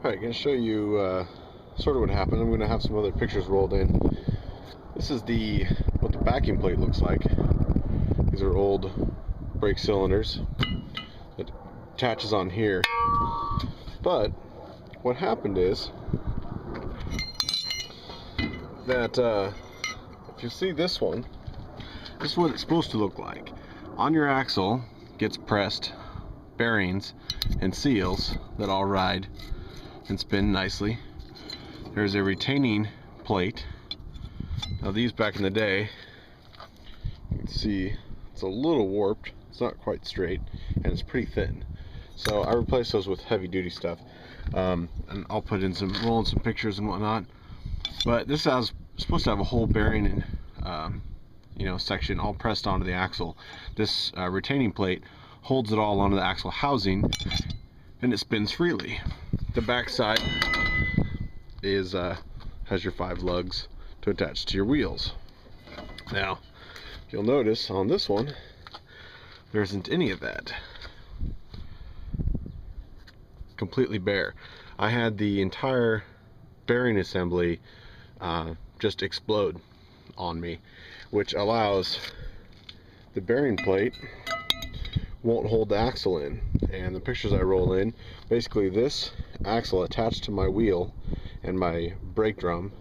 Alright, I'm going to show you sort of what happened. I'm going to have some other pictures rolled in. This is what the backing plate looks like. These are old brake cylinders. It attaches on here. But what happened is that if you see this one, this is what it's supposed to look like. On your axle gets pressed bearings and seals that all ride and spin nicely. There's a retaining plate. Now these back in the day, you can see it's a little warped. It's not quite straight and it's pretty thin. So I replaced those with heavy duty stuff. And I'll put in roll in some pictures and whatnot. But this is supposed to have a whole bearing and section all pressed onto the axle. This retaining plate holds it all onto the axle housing and it spins freely. The back side is has your 5 lugs to attach to your wheels. Now you'll notice on this one there isn't any of that. Completely bare. I had the entire bearing assembly just explode on me, which allows the bearing plate won't hold the axle in. And the pictures I roll in, basically this axle attached to my wheel and my brake drum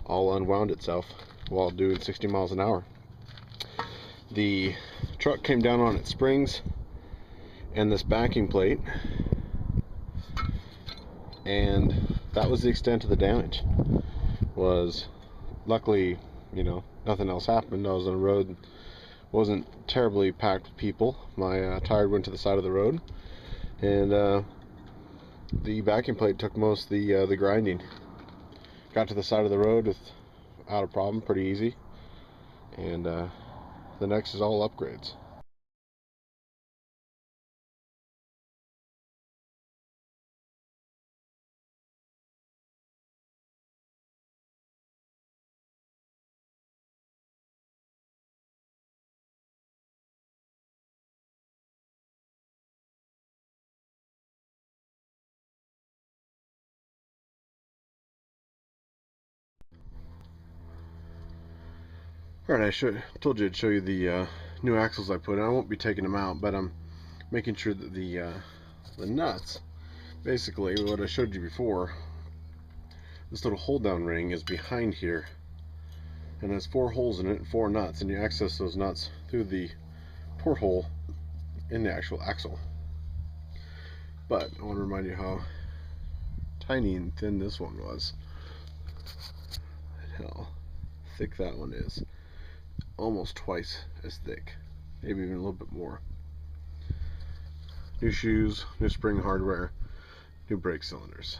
all unwound itself while doing 60 miles an hour. The truck came down on its springs and this backing plate, and that was the extent of the damage. Luckily, nothing else happened. I was on the road, wasn't terribly packed with people. My tire went to the side of the road, and the backing plate took most of the grinding. Got to the side of the road without a problem, pretty easy. And the next is all upgrades. Alright, I told you I'd show you the new axles I put in. I won't be taking them out, but I'm making sure that the nuts, basically what I showed you before, this little hold down ring is behind here and has 4 holes in it and 4 nuts, and you access those nuts through the porthole in the actual axle. But I want to remind you how tiny and thin this one was, and how thick that one is. Almost twice as thick, maybe even a little bit more. New shoes, new spring hardware, new brake cylinders.